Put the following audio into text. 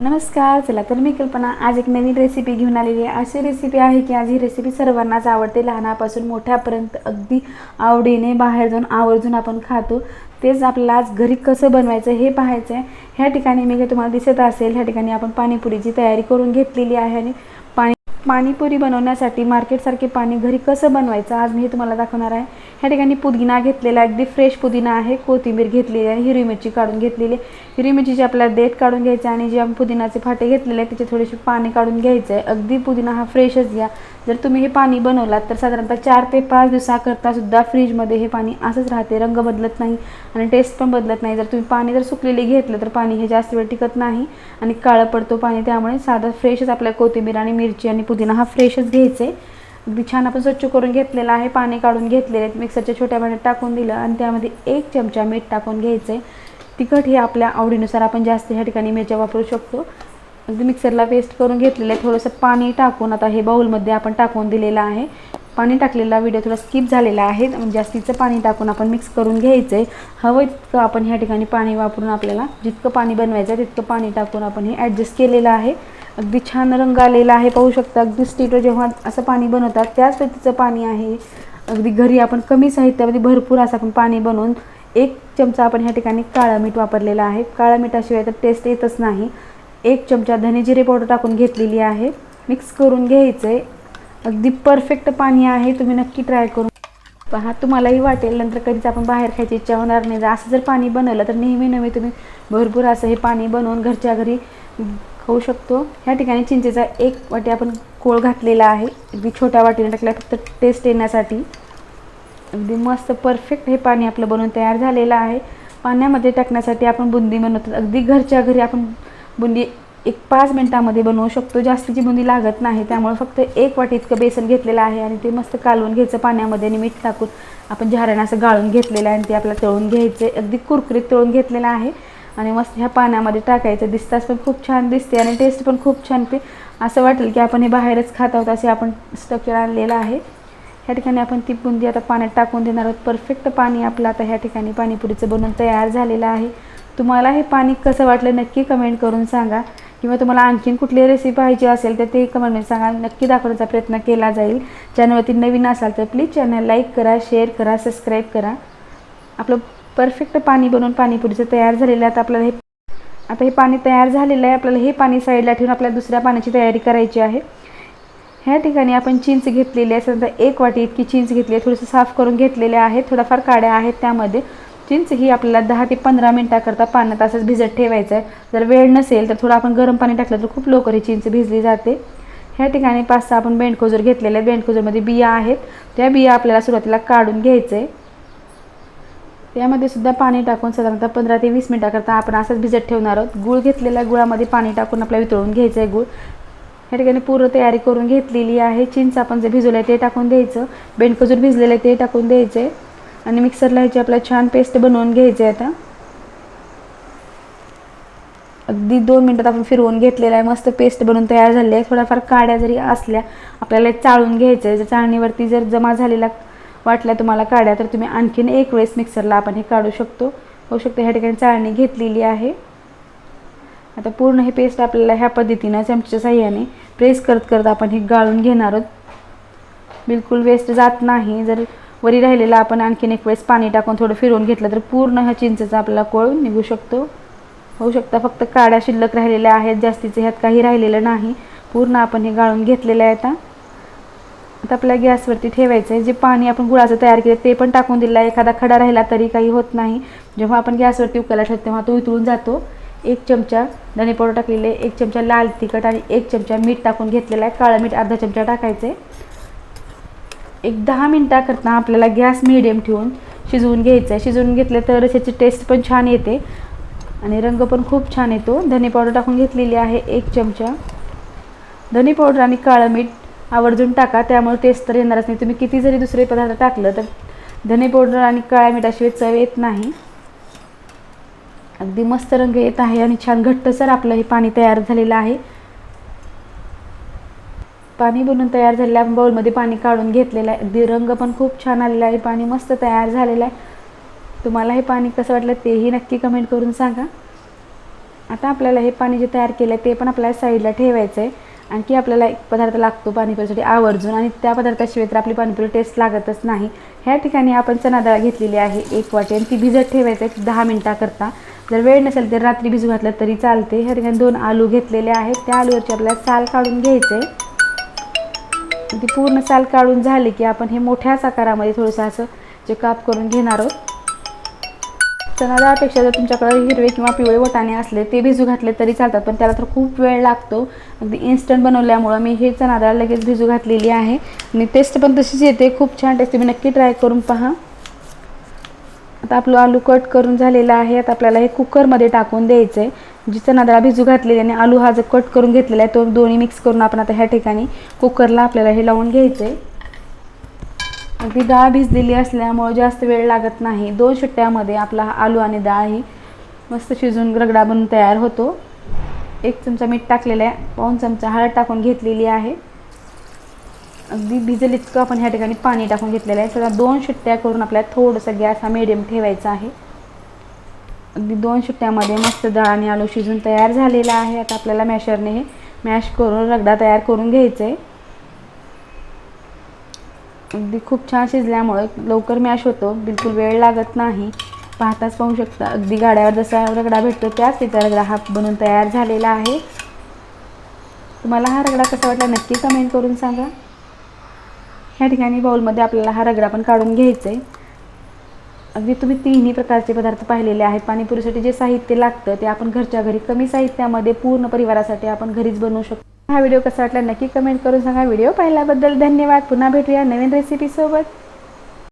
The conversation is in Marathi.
नमस्कार. चला तर मी कल्पना आज एक नवीन रेसिपी घेऊन आलेली आहे. अशी रेसिपी आहे की आज ही रेसिपी सर्वांनाच आवडते, लहानापासून मोठ्यापर्यंत अगदी आवडीने बाहेर जाऊन आवर्जून आपण खातो. तेच आपल्याला आज घरी कसं बनवायचं हे पाहायचं आहे. ह्या ठिकाणी मी काही तुम्हाला दिसत असेल, ह्या ठिकाणी आपण पाणीपुरीची तयारी करून घेतलेली आहे आणि पाणीपुरी बनवण्यासाठी मार्केटसारखे पाणी घरी कसं बनवायचं आज मी तुम्हाला दाखवणार आहे. ह्या ठिकाणी पुदिना घेतलेला, अगदी फ्रेश पुदिना आहे, कोथिंबीर घेतलेली आहे, हिरवी मिरची काढून घेतलेली. हिरवी मिरचीचे आपल्याला देठ काढून घ्यायचे आणि जे आपण पुदिनाचे फाटे घेतलेले आहेत त्याचे थोडेसे पाणी काढून घ्यायचं आहे. अगदी पुदिना हा फ्रेशच घ्या. जर तुम्ही हे पाणी बनवलात तर साधारणतः 4 ते 5 दिवसाकरता सुद्धा फ्रीजमध्ये हे पाणी असंच राहते, रंग बदलत नाही आणि टेस्ट पण बदलत नाही. जर तुम्ही पाणी जर सुकलेले घेतलं तर पाणी हे जास्त वेळ टिकत नाही आणि काळं पडतो पाणी. त्यामुळे साधं फ्रेशच आपल्या कोथिंबीर आणि मिरची आणि पुदिना हा फ्रेशच घ्यायचा आहे. अगदी छान आपण स्वच्छ करून घेतलेला आहे, पाणी काढून घेतलेले, मिक्सरच्या छोट्या भांड्यात टाकून दिलं आणि त्यामध्ये 1 चमचा मीठ टाकून घ्यायचं आहे. तिखट हे आपल्या आवडीनुसार आपण जास्त ह्या ठिकाणी मिरच्या वापरू शकतो. अगदी मिक्सरला पेस्ट करून घेतलेलं आहे. थोडंसं पाणी टाकून आता हे बाउलमध्ये आपण टाकून दिलेलं आहे. पाणी टाकलेला व्हिडिओ थोडा स्किप झालेला आहे, जास्तीचं पाणी टाकून आपण मिक्स करून घ्यायचं आहे. हवं तितकं आपण ह्या ठिकाणी पाणी वापरून आपल्याला जितकं पाणी बनवायचं आहे तितकं पाणी टाकून आपण हे ॲडजस्ट केलेलं आहे. अगदी छान रंग आलेला आहे, पाहू शकता. अगदी स्टीटवर जेव्हा असं पाणी बनवतात त्याच पद्धतीचं पाणी आहे. अगदी घरी आपण कमी साहित्यामध्ये भरपूर असं आपण पाणी बनवून 1 चमचा आपण ह्या ठिकाणी काळं मीठ वापरलेलं आहे. काळं मिठाशिवाय तर टेस्ट येतच नाही. 1 चमचा धने जिरे पावडर टाकून घेतलेली आहे. मिक्स करून घ्यायचं आहे. अगदी परफेक्ट पाणी आहे, तुम्ही नक्की ट्राय करून पहा, तुम्हालाही वाटेल. नंतर कधीच आपण बाहेर खायची इच्छा होणार नाही. असं जर पाणी बनवलं तर नेहमी तुम्ही भरपूर असं हे पाणी बनवून घरच्या घरी खाऊ शकतो. ह्या ठिकाणी चिंचेचा 1 वाटी आपण कोळ घातलेला आहे. अगदी छोट्या वाटीने टाकला फक्त टेस्ट येण्यासाठी. अगदी मस्त परफेक्ट हे पाणी आपलं बनवून तयार झालेलं आहे. पाण्यामध्ये टाकण्यासाठी आपण बुंदी बनवतो. अगदी घरच्या घरी आपण बुंदी 5 मिनिटामध्ये बनवू शकतो. जास्तीची बुंदी लागत नाही. त्यामुळे फक्त 1 वाटी इतकं बेसन घेतलेलं आहे आणि ते मस्त कालवून घ्यायचं पाण्यामध्ये आणि मीठ टाकून आपण झाऱ्यानं असं गाळून घेतलेलं आहे आणि ते आपल्याला तळून घ्यायचं. अगदी कुरकुरीत तळून घेतलेलं आहे आणि मस्त ह्या पाण्यामध्ये टाकायचं. दिसताच पण खूप छान दिसते आणि टेस्ट पण खूप छान ते असं वाटेल की आपण हे बाहेरच खात आहोत असे आपण स्ट्रक्चर आणलेलं आहे. ह्या ठिकाणी आपण ती बुंदी आता पाण्यात टाकून देणार आहोत. परफेक्ट पाणी आपलं आता ह्या ठिकाणी पाणीपुरीचं बनवून तयार झालेलं आहे. तुम्हाला हे पाणी कसं वाटलं नक्की कमेंट करून सांगा, किंवा तुम्हाला आणखीन कुठली रेसिपी पाहिजे असेल तर ते कमेंटमध्ये सांगा. नक्की दाखवण्याचा प्रयत्न केला जाईल. चॅनलवरती नवीन असाल तर प्लीज चॅनल लाईक करा, शेअर करा, सबस्क्राईब करा. आपलं परफेक्ट पाणी बनवून पाणीपुरीचं तयार झालेलं आहे. आपल्याला हे पाणी तयार झालेलं आहे. आपल्याला हे पाणी साईडला ठेवून आपल्याला दुसऱ्या पाण्याची तयारी करायची आहे. ह्या ठिकाणी आपण चिंच घेतलेली आहे. समजा 1 वाटी इतकी चिंच घेतली आहे. थोडंसं साफ करून घेतलेले आहे. थोडाफार काड्या आहेत त्यामध्ये. चिंच ही आपल्याला 10 ते 15 मिनिटाकरता पाण्यात असंच भिजत ठेवायचं आहे. जर वेळ नसेल तर थोडं आपण गरम पाणी टाकलं तर खूप लवकर ही चिंच भिजली जाते. ह्या ठिकाणी 5-6 आपण बेंडखोजूर घेतलेले आहेत. बेंडखोजूरमध्ये बिया आहेत. त्या बिया आपल्याला सुरुवातीला काढून घ्यायचं आहे. यामध्ये सुद्धा पाणी टाकून साधारणतः 15 ते 20 मिनिटाकरता आपण असंच भिजत ठेवणार आहोत. गूळ घेतलेला, गुळामध्ये पाणी टाकून आपल्याला वितळून घ्यायचं आहे गूळ. ह्या ठिकाणी पूर्ण तयारी करून घेतलेली आहे. चिंच आपण जे भिजवलं आहे ते टाकून द्यायचं. बेंडखजूर भिजलेलं आहे ते टाकून द्यायचं आहे आणि मिक्सरला ह्याची आपल्याला छान पेस्ट बनवून घ्यायची आहे. आता अगदी 2 मिनिटात आपण फिरवून घेतलेलं आहे. मस्त पेस्ट बनवून तयार झाली आहे. थोड्याफार काड्या जरी असल्या आपल्याला चाळून घ्यायचं आहे. जर चाळणीवरती जर जमा झालेला वाटल्या तुम्हाला काड्या तर तुम्ही आणखीन 1 वेळेस मिक्सरला आपण हे काढू शकतो. होऊ शकतं. ह्या ठिकाणी चाळणी घेतलेली आहे. आता पूर्ण हे पेस्ट आपल्याला ह्या पद्धतीनं चमच्याच्या साह्याने प्रेस करत आपण हे गाळून घेणार आहोत. बिलकुल वेस्ट जात नाही. जर वरी राहिलेला आपण आणखीन 1 वेळेस पाणी टाकून थोडं फिरवून घेतलं तर पूर्ण ह्या चिंचेचा आपल्याला कोळ निघू शकतो. होऊ शकतं. फक्त काड्या शिल्लक राहिलेल्या आहेत, जास्तीचं ह्यात काही राहिलेलं नाही. पूर्ण आपण हे गाळून घेतलेलं आहे. आता आपल्या गॅसवरती ठेवायचं आहे. जे पाणी आपण गुळाचं तयार केलं ते पण टाकून दिलं आहे. एखादा खडा राहिला तरी काही होत नाही. जेव्हा आपण गॅसवरती उकळायला ठेवतो तेव्हा तो वितळून जातो. 1 चमचा धने पावडर टाकलेले, 1 चमचा लाल तिखट आणि 1 चमचा मीठ टाकून घेतलेला आहे. काळं मीठ अर्धा चमचा टाकायचं आहे. 10 मिनिटाकरता आपल्याला गॅस मिडियम ठेवून शिजवून घ्यायचं आहे. शिजवून घेतलं तरच याची टेस्ट पण छान येते आणि रंग पण खूप छान येतो. धने पावडर टाकून घेतलेली आहे 1 चमचा. धने पावडर आणि काळं मीठ आवर्जून टाका, त्यामुळे टेस्ट तर येणारच नाही. तुम्ही किती जरी दुसरे पदार्थ टाकलं तर धने पावडर आणि काळ्या मिठाशिवाय चव येत नाही. अगदी मस्त रंग येत आहे आणि छान घट्टसर आपलं हे पाणी तयार झालेलं आहे. पाणी बनवून तयार झालेलं आहे. बाउलमध्ये पाणी काढून घेतलेलं आहे. अगदी रंग पण खूप छान आलेला आहे. पाणी मस्त तयार झालेलं आहे. तुम्हाला हे पाणी कसं वाटलं तेही नक्की कमेंट करून सांगा. आता आपल्याला हे पाणी जे तयार केलं आहे ते पण आपल्याला साईडला ठेवायचं आहे. आणखी आपल्याला एक पदार्थ लागतो पाणीपुरीसाठी आवर्जून, आणि त्या पदार्थाशिवाय तर आपली पाणीपुरी टेस्ट लागतच नाही. ह्या ठिकाणी आपण चणा डाळ घेतलेली आहे 1 वाटी, आणि ती भिजत ठेवायचं आहे 10 मिनटाकरता. जर वेळ नसेल तर रात्री भिजू घातलं तरी चालते. ह्या ठिकाणी 2 आलू घेतलेले आहेत, त्या आलूवरची आपल्याला साल काढून घ्यायचे. ती पूर्ण साल काढून झाली की आपण हे मोठ्या आकारामध्ये थोडंसं असं जे काप करून घेणार आहोत. चणा डाळपेक्षा जर तुमच्याकडे हिरवे किंवा पिवळे वाटाणे असले ते भिजू घातले तरी चालतात, पण त्याला तर खूप वेळ लागतो. अगदी इन्स्टंट बनवल्यामुळं मी हे चणा डाळ लगेच भिजू घातलेली आहे, आणि टेस्ट पण तशीच येते, खूप छान टेस्ट. तुम्ही नक्की ट्राय करून पहा. आता आपलं आलू कट करून झालेलं आहे. आता आपल्याला हे कुकरमध्ये टाकून द्यायचं आहे. जी चणा डाळ भिजू घातलेली आणि आलू हा जो कट करून घेतलेला आहे तो दोन्ही मिक्स करून आपण आता ह्या ठिकाणी कुकरला आपल्याला हे लावून घ्यायचं आहे. ती डाळ भिजलेली असल्यामुळे जास्त वेळ लागत नाही. 2 शिट्ट्यामध्ये आपला आलू आणि डाळ ही मस्त शिजून रगडा बनून तयार होतो. 1 चमचा मीठ टाकलेलं आहे, 1 चमचा हळद टाकून घेतलेली आहे. अगदी भिजेल इतकं आपण ह्या ठिकाणी पाणी टाकून घेतलेलं आहे. सगळ्या 2 शिट्ट्या करून आपल्याला थोडंसं गॅस हा मीडियम ठेवायचा आहे. अगदी 2 शिट्ट्यामध्ये मस्त डाळ आणि आलू शिजून तयार झालेला आहे. आता आपल्याला मॅशरने हे मॅश करून रगडा तयार करून घ्यायचं आहे. अगदी खूप छान शिजल्यामुळे लवकर मॅश होतो, बिलकुल वेळ लागत नाही. पाहताच पाहू शकता अगदी गाड्यावर जसा रगडा भेटतो त्याच तिचा रगडा हा बनून तयार झालेला आहे. तुम्हाला हा रगडा कसा वाटला नक्की कमेंट करून सांगा. ह्या ठिकाणी बाउलमध्ये आपल्याला हा रगडा पण काढून घ्यायचा आहे. अगदी तुम्ही 3ही प्रकारचे पदार्थ पाहिलेले आहेत. पाणीपुरीसाठी जे साहित्य लागतं ते आपण घरच्या घरी कमी साहित्यामध्ये पूर्ण परिवारासाठी आपण घरीच बनवू शकतो. हा व्हिडिओ कसा वाटला नक्की कमेंट करून सांगा. व्हिडिओ पाहिल्याबद्दल धन्यवाद. पुन्हा भेटूया नवीन रेसिपीसोबत.